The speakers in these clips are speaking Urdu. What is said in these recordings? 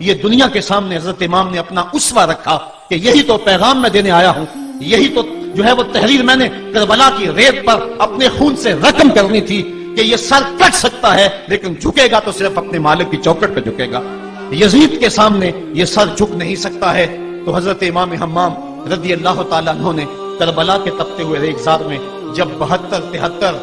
یہ دنیا کے سامنے حضرت امام نے اپنا اسوہ رکھا کہ یہی تو پیغام میں دینے آیا ہوں، یہی تو جو ہے وہ تحریر میں نے کربلا کی ریت پر اپنے خون سے رقم کرنی تھی کہ یہ سر کٹ سکتا ہے لیکن جھکے گا تو صرف اپنے مالک کی چوکٹ پہ جھکے گا، یزید کے سامنے یہ سر جھک نہیں سکتا ہے۔ تو حضرت امام حمام رضی اللہ تعالیٰ عنہ نے کربلا کے تپتے ہوئے ریگزار میں جب 72-73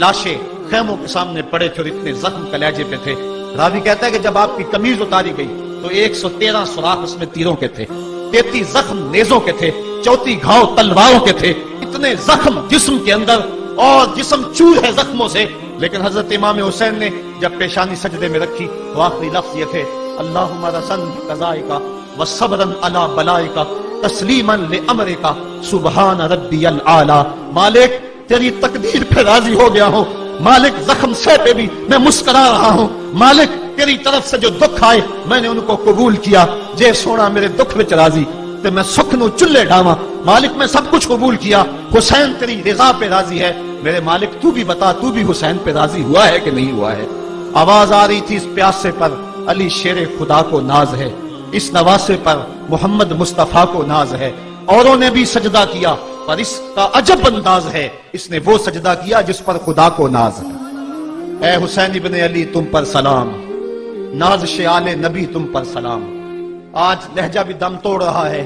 لاشیں خیموں کے سامنے پڑے تھے اور اتنے زخم کلیجے پہ تھے، راوی کہتا ہے کہ جب آپ کی قمیض اتاری گئی تو 113 سوراخ اس میں تیروں کے تھے، 33 زخم نیزوں کے تھے، 34 گھاؤ تلواروں کے تھے، اتنے زخم جسم کے اندر اور جسم چور ہے زخموں سے۔ لیکن حضرت امام حسین نے جب پیشانی سجدے میں رکھی تو آخری لفظ یہ تھے، اللہم رسن قضائکا وصبرن علی بلائکا تسلیما لامرکا سبحان ربی العالی۔ مالک تیری تقدیر پہ راضی ہو گیا ہوں، مالک زخم سے پہ بھی میں مسکرا رہا ہوں، مالک تیری طرف سے جو دکھ آئے میں نے ان کو قبول کیا، جے سونا میرے دکھ وچ راضی تے میں سکھ نو چلے ڈاواں، مالک میں سب کچھ قبول کیا، حسین تیری رضا پہ راضی ہے، میرے مالک تو بھی بتا تو بھی حسین پہ راضی ہوا ہے کہ نہیں ہوا ہے۔ آواز آ رہی تھی اس پیاسے پر علی شیر خدا کو ناز ہے، اس نواسے پر محمد مصطفیٰ کو ناز ہے، اوروں نے بھی سجدہ کیا پر اس کا عجب انداز ہے، اس نے وہ سجدہ کیا جس پر خدا کو ناز ہے۔ اے حسین ابن علی تم پر سلام، نازش آل نبی تم پر سلام۔ آج لہجہ بھی دم توڑ رہا ہے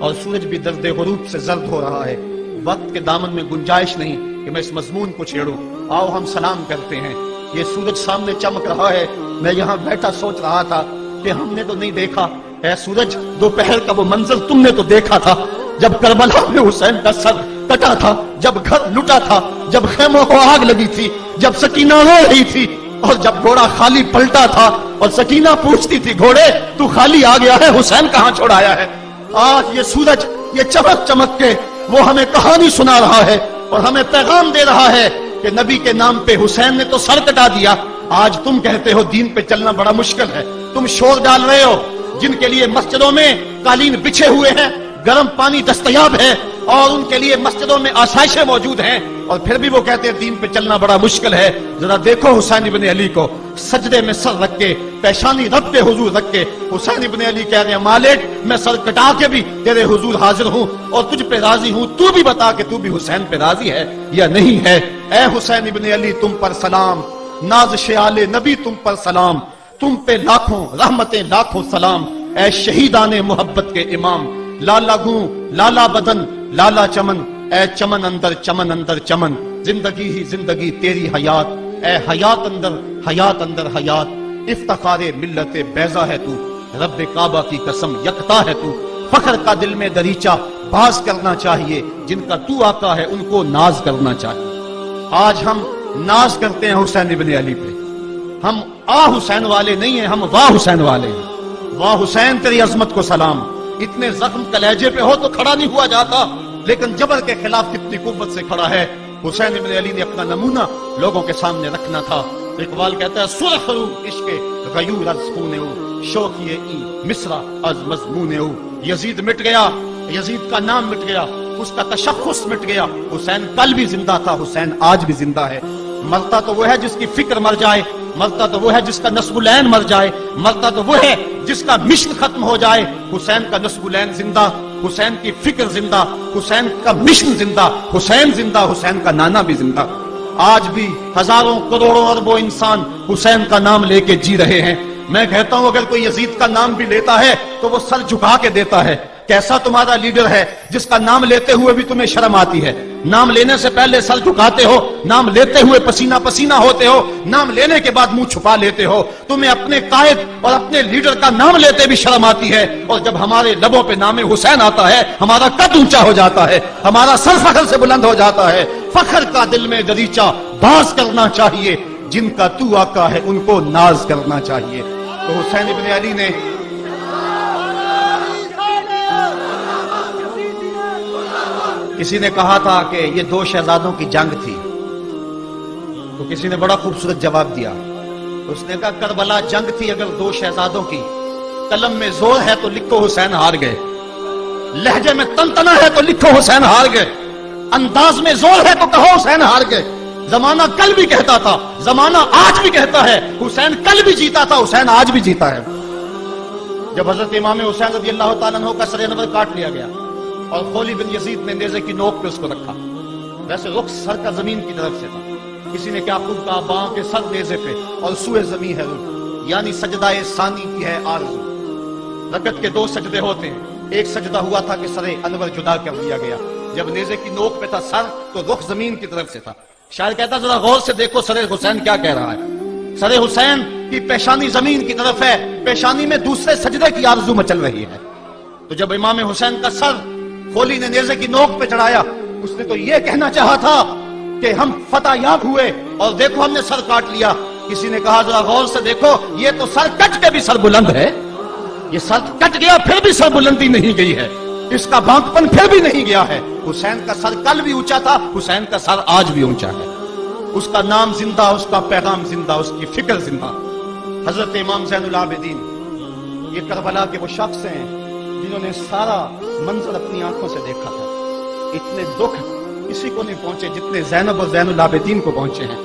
اور سورج بھی درد غروب سے زرد ہو رہا ہے، وقت کے دامن میں گنجائش نہیں کہ میں اس مضمون کو چھیڑوں، آؤ ہم سلام کرتے ہیں۔ یہ سورج سامنے چمک رہا ہے، میں یہاں بیٹھا سوچ رہا تھا کہ ہم نے تو نہیں دیکھا، اے سورج دوپہر کا وہ منظر تم نے تو دیکھا تھا جب کربلا میں حسین کا سر کٹا تھا، جب گھر لٹا تھا، جب خیموں کو آگ لگی تھی، جب سکینہ رو رہی تھی اور جب گھوڑا خالی پلٹا تھا اور سکینہ پوچھتی تھی گھوڑے تو خالی آ گیا ہے، حسین کہاں چھوڑایا ہے۔ آج یہ سورج یہ چمک چمک کے وہ ہمیں کہانی سنا رہا ہے اور ہمیں پیغام دے رہا ہے کہ نبی کے نام پہ حسین نے تو سر کٹا دیا، آج تم کہتے ہو دین پہ چلنا بڑا مشکل ہے، تم شور ڈال رہے ہو، جن کے لیے مسجدوں میں قالین بچھے ہوئے ہیں، گرم پانی دستیاب ہے اور ان کے لیے مسجدوں میں آسائشیں موجود ہیں، اور پھر بھی وہ کہتے ہیں دین پہ چلنا بڑا مشکل ہے۔ ذرا دیکھو حسین ابن علی کو سجدے میں سر رکھ کے، پیشانی رب کے حضور رکھ کے، حسین ابن علی کہہ رہے ہیں مالک میں سر کٹا کے بھی تیرے حضور حاضر ہوں اور تجھ پہ راضی ہوں، تو بھی بتا کہ تو بھی حسین پہ راضی ہے یا نہیں ہے۔ اے حسین ابن علی تم پر سلام، نازش آل نبی تم پر سلام، تم پہ لاکھوں رحمتیں لاکھوں سلام، اے شہیدان محبت کے امام، لالا گوں لالا بدن لالا چمن، اے چمن اندر چمن، زندگی ہی زندگی تیری حیات، اے حیات اندر حیات، افتخار ملت بیضا ہے تو، رب کعبہ کی قسم یکتا ہے تو، فخر کا دل میں دریچہ باز کرنا چاہیے، جن کا تو آقا ہے ان کو ناز کرنا چاہیے۔ آج ہم ناز کرتے ہیں حسین ابن علی پہ، ہم حسین والے نہیں ہیں، ہم واہ حسین والے ہیں۔ واہ حسین تیری عظمت کو سلام، اتنے زخم کلیجے پہ ہو تو کھڑا نہیں ہوا جاتا، لیکن جبر کے خلاف کتنی قوت سے کھڑا ہے۔ حسین ابن علی نے اپنا نمونہ لوگوں کے سامنے رکھنا تھا۔ اقبال کہتا ہے سرخ رو عشق غیور از خونے ہو، شوقی ای مصرع از مضمون ہو۔ یزید مٹ گیا، یزید کا نام مٹ گیا، اس کا تشخص مٹ گیا، حسین کل بھی زندہ تھا، حسین آج بھی زندہ ہے۔ مرتا تو وہ ہے جس کی فکر مر جائے، مرتا تو وہ ہے جس کا نصب العین مر جائے، مرتا تو وہ ہے جس کا مشن ختم ہو جائے۔ حسین کا نصب العین زندہ، حسین کی فکر زندہ، حسین کا مشن زندہ، حسین زندہ، حسین کا نانا بھی زندہ۔ آج بھی ہزاروں کروڑوں اربوں انسان حسین کا نام لے کے جی رہے ہیں۔ میں کہتا ہوں اگر کوئی یزید کا نام بھی لیتا ہے تو وہ سر جھکا کے دیتا ہے۔ کیسا تمہارا لیڈر ہے جس کا نام لیتے ہوئے بھی تمہیں شرم آتی ہے؟ نام لینے سے پہلے سر جھکاتے ہو، نام لیتے ہوئے پسینہ پسینہ ہوتے ہو، نام لینے کے بعد منہ چھپا لیتے ہو۔ تمہیں اپنے قائد اور اپنے لیڈر کا نام لیتے بھی شرم آتی ہے، اور جب ہمارے لبوں پہ نام حسین آتا ہے ہمارا قد اونچا ہو جاتا ہے، ہمارا سر فخر سے بلند ہو جاتا ہے۔ فخر کا دل میں دریچہ باز کرنا چاہیے، جن کا تو آقا ہے ان کو ناز کرنا چاہیے۔ تو حسین ابن علی نے کسی نے کہا تھا کہ یہ دو شہزادوں کی جنگ تھی، تو کسی نے بڑا خوبصورت جواب دیا، اس نے کہا کربلا جنگ تھی اگر دو شہزادوں کی، قلم میں زور ہے تو لکھو حسین ہار گئے، لہجے میں تنتنا ہے تو لکھو حسین ہار گئے، انداز میں زور ہے تو کہو حسین ہار گئے۔ زمانہ کل بھی کہتا تھا، زمانہ آج بھی کہتا ہے، حسین کل بھی جیتا تھا، حسین آج بھی جیتا ہے۔ جب حضرت امام حسین رضی اللہ تعالیٰ عنہ کا سر انور کاٹ لیا گیا اور خولی بن یزید نے نیزے کی نوک پہ اس کو رکھا، ویسے رخ سر کا زمین کی طرف سے تھا، کسی نے کیا خوب کہا باں کے سر نیزے پہ اور سوئے زمین ہے روح، یعنی سجدہ ثانی کی ہے آرزو۔ رکعت کے 2 سجدے ہوتے ہیں، ایک سجدہ ہوا تھا کہ سر انور جدا کر دیا گیا، جب نیزے کی نوک پہ تھا سر تو رخ زمین کی طرف سے تھا۔ شاعر کہتا ذرا غور سے دیکھو سر حسین کیا کہہ رہا ہے، سر حسین کی پیشانی زمین کی طرف ہے، پیشانی میں دوسرے سجدے کی آرزو مچل رہی ہے۔ تو جب امام حسین کا سر خولی نے نیزے کی نوک پہ چڑھایا، اس نے تو یہ کہنا چاہا تھا کہ ہم فتح یاب ہوئے اور دیکھو ہم نے سر کاٹ لیا۔ کسی نے کہا ذرا غور سے دیکھو یہ تو سر کٹ کے بھی سر بلند ہے، یہ سر کٹ گیا پھر بھی سر بلندی نہیں گئی ہے، اس کا بانکپن پھر بھی نہیں گیا ہے۔ حسین کا سر کل بھی اونچا تھا، حسین کا سر آج بھی اونچا ہے، اس کا نام زندہ، اس کا پیغام زندہ، اس کی فکر زندہ۔ حضرت امام زین العابدین یہ کربلا کے وہ شخص ہیں جنہوں نے سارا منظر اپنی آنکھوں سے دیکھا تھا۔ اتنے دکھ کسی کو نہیں پہنچے جتنے زینب اور زین العابدین کو پہنچے ہیں،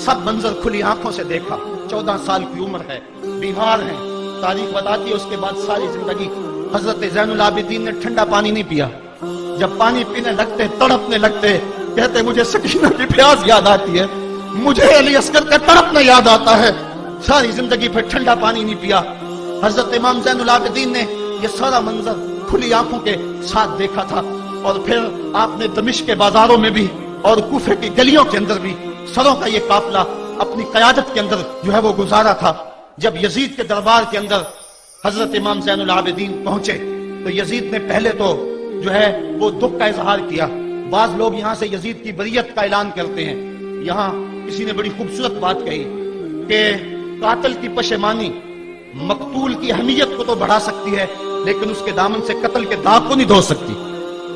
سب منظر کھلی آنکھوں سے دیکھا۔ 14 سال کی عمر ہے، بیمار ہیں، تاریخ بتاتی ہے اس کے بعد ساری زندگی حضرت زین العابدین نے ٹھنڈا پانی نہیں پیا، جب پانی پینے لگتے تڑپنے لگتے، کہتے مجھے سکینہ کی پیاس یاد آتی ہے، مجھے علی اصغر کا تڑپنا یاد آتا ہے، ساری زندگی پھر ٹھنڈا پانی نہیں پیا۔ حضرت امام زین العابدین نے یہ سارا منظر کھلی آنکھوں کے ساتھ دیکھا تھا، اور پھر آپ نے دمشق کے بازاروں میں بھی اور کوفے کی گلیوں کے اندر بھی سروں کا یہ قافلہ اپنی قیادت کے اندر جو ہے وہ گزارا تھا۔ جب یزید کے دربار کے اندر حضرت امام زین العابدین پہنچے تو یزید نے پہلے تو جو ہے وہ دکھ کا اظہار کیا۔ بعض لوگ یہاں سے یزید کی بریت کا اعلان کرتے ہیں، یہاں کسی نے بڑی خوبصورت بات کہی کہ قاتل کی پشیمانی مقتول کی اہمیت کو تو بڑھا سکتی ہے لیکن اس کے دامن سے قتل کے داغ کو نہیں دھو سکتی۔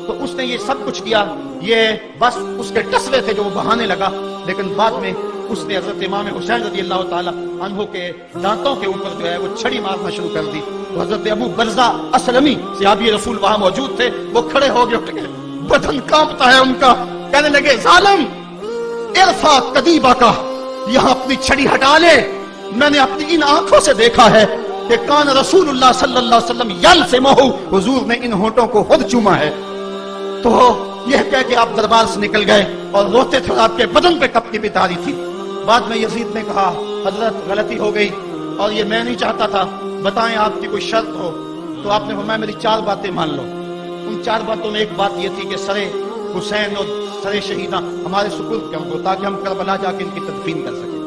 تو اس نے یہ سب کچھ کیا، یہ بس اس کے ٹسلے تھے جو وہ بہانے لگا، لیکن بعد میں اس نے حضرت امام حسین رضی اللہ تعالی عنہ کے دانتوں کے اوپر جو ہے وہ چھڑی مارنا شروع کر دی۔ تو حضرت ابو برزہ اسلمی صحابی رسول وہاں موجود تھے، وہ کھڑے ہو گئے، اٹھ گئے، بدن کانپتا ہے ان کا، کہنے لگے ظالم ارفع قدیبہ کا، یہاں اپنی چھڑی ہٹا لے، میں نے اپنی ان آنکھوں سے دیکھا ہے کہ کان رسول اللہ صلی اللہ علیہ وسلم یلسمہ، حضور نے ان ہونٹوں کو خود چوما ہے۔ تو یہ کہہ کہ آپ دربار سے نکل گئے اور روتے تھے، آپ کے بدن پہ کپ کی بھی تاری تھی۔ بعد میں یزید نے کہا حضرت غلطی ہو گئی اور یہ میں نہیں چاہتا تھا، بتائیں آپ کی کوئی شرط ہو۔ تو آپ نے فرمایا میری 4 باتیں مان لو۔ ان 4 باتوں میں ایک بات یہ تھی کہ سر حسین اور سر شہیدہ ہمارے سپرد کر دو تاکہ ہم کربلا جا کے ان کی تدفین کر سکیں۔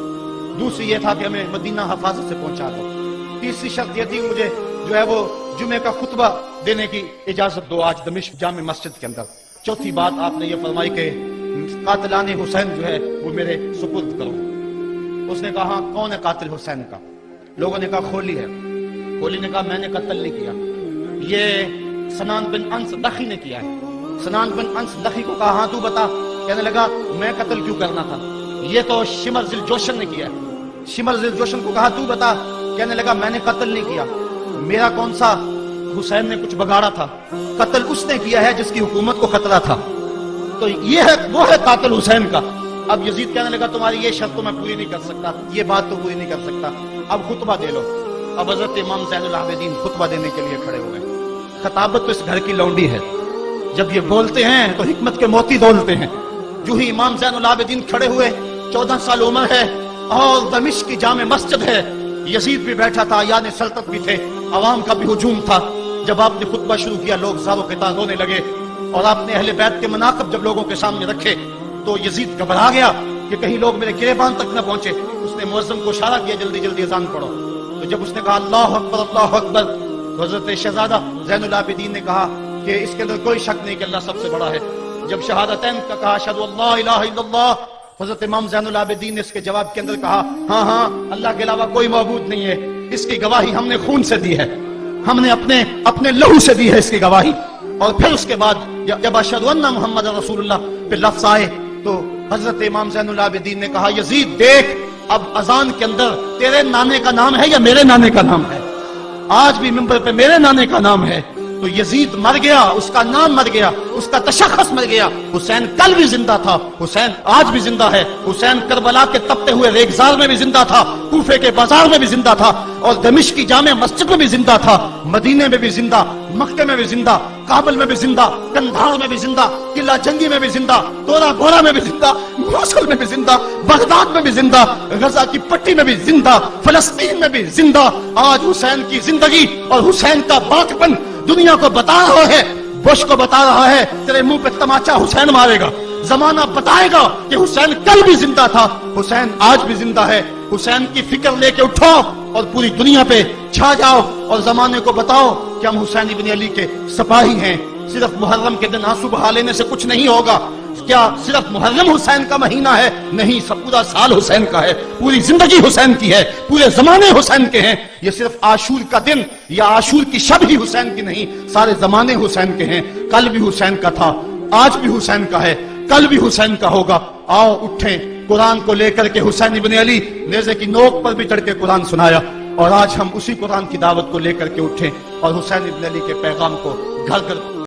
دوسری یہ تھا کہ ہمیں مدینہ حفاظت سے پہنچا دو۔ تیسری شرط یہ تھی کہ مجھے جو ہے وہ جمعے کا خطبہ دینے کی اجازت دو آج دمشق جامع مسجد کے اندر۔ چوتھی بات آپ نے یہ فرمائی کہ قاتلان حسین جو ہے وہ میرے سپرد کرو۔ اس نے کہا کون ہے قاتل حسین کا؟ لوگوں نے کہا خولی ہے۔ خولی نے کہا میں نے قتل نہیں کیا، یہ سنان بن انس لخی نے کیا ہے۔ سنان بن انس لخی کو کہا ہاں تو بتا، کہنے لگا میں قتل کیوں کرنا تھا، یہ تو شمر ذی الجوشن نے کیا ہے۔ شمر ذی الجوشن کو کہا تو بتا، کہنے لگا میں نے قتل نہیں کیا، میرا کون سا حسین نے کچھ بگاڑا تھا، قتل اس نے کیا ہے جس کی حکومت کو خطرہ تھا، تو یہ ہے وہ ہے قاتل حسین کا۔ اب یزید کہنے لگا تمہاری یہ شرط تو میں پوری نہیں کر سکتا، یہ بات تو پوری نہیں کر سکتا، اب خطبہ دے لو۔ اب حضرت امام زین العابدین خطبہ دینے کے لیے کھڑے ہوئے۔ خطابت تو اس گھر کی لونڈی ہے، جب یہ بولتے ہیں تو حکمت کے موتی دولتے ہیں۔ جو ہی امام زین العابدین کھڑے ہوئے، 14 سال عمر ہے اور دمشق کی جامع مسجد ہے، یزید بھی بیٹھا تھا، یعنی سلطنت بھی تھے، عوام کا بھی ہجوم تھا۔ جب آپ نے خطبہ شروع کیا لوگ زار و قطار رونے لگے، اور آپ نے اہل بیت کے مناقب جب لوگوں کے سامنے رکھے تو یزید گھبرا گیا کہ کہیں لوگ میرے گریبان تک نہ پہنچے۔ اس نے مؤذن کو اشارہ کیا جلدی جلدی اذان پڑھو۔ تو جب اس نے کہا اللہ اکبر اللہ اکبر، تو حضرت شہزادہ زین العابدین نے کہا کہ اس کے اندر کوئی شک نہیں کہ اللہ سب سے بڑا ہے۔ جب شہادتین کا کہا اشہد ان لا الہ الا اللہ، حضرت امام زین العابدین نے اس کے جواب کے اندر کہا ہاں ہاں اللہ کے علاوہ کوئی معبود نہیں ہے، اس کی گواہی ہم نے خون سے دی ہے، ہم نے اپنے لہو سے دی ہے اس کی گواہی۔ اور پھر اس کے بعد جب اشہد ان محمد رسول اللہ پہ لفظ آئے تو حضرت امام زین العابدین نے کہا یزید دیکھ اب اذان کے اندر تیرے نانے کا نام ہے یا میرے نانے کا نام ہے؟ آج بھی منبر پہ میرے نانے کا نام ہے۔ تو تو یزید مر گیا، اس کا نام مر گیا، اس کا تشخص مر گیا۔ حسین کل بھی زندہ تھا، حسین آج بھی زندہ ہے، حسین کربلا کے تپتے ہوئے ریگزار میں بھی زندہ تھا، کوفے کے بازار میں بھی زندہ تھا، اور دمشق کی جامع مسجد میں بھی زندہ تھا، مدینے میں بھی زندہ، مکے میں بھی زندہ، کابل میں بھی زندہ، کندھار میں بھی زندہ، قلعہ جنگی میں بھی زندہ، تورا بورا میں بھی زندہ، موصل میں بھی زندہ، بغداد میں بھی زندہ، غزہ کی پٹی میں بھی زندہ، فلسطین میں بھی زندہ۔ آج حسین کی زندگی اور حسین کا باقپن دنیا کو بتا رہا ہے، بش کو بتا رہا ہے تیرے منہ پہ تماچا حسین مارے گا، زمانہ بتائے گا کہ حسین کل بھی زندہ تھا، حسین آج بھی زندہ ہے۔ حسین کی فکر لے کے اٹھو اور پوری دنیا پہ چھا جاؤ اور زمانے کو بتاؤ کہ ہم حسین ابن علی کے سپاہی ہیں۔ صرف محرم کے دن آنسو بہا لینے سے کچھ نہیں ہوگا۔ کیا صرف محرم حسین کا مہینہ ہے؟ نہیں، سب پورا سال حسین کا ہے، پوری زندگی حسین کی ہے، پورے زمانے حسین کے ہیں۔ یہ صرف عاشور کا دن یا عاشور کی شب ہی حسین کی نہیں، سارے زمانے حسین کے ہیں۔ کل بھی حسین کا تھا، آج بھی حسین کا ہے، کل بھی حسین کا ہوگا۔ آؤ اٹھیں، قرآن کو لے کر کے حسین ابن علی نیزے کی نوک پر بھی چڑھ کے قرآن سنایا، اور آج ہم اسی قرآن کی دعوت کو لے کر کے اٹھیں اور حسین ابن علی کے پیغام کو گھر گھر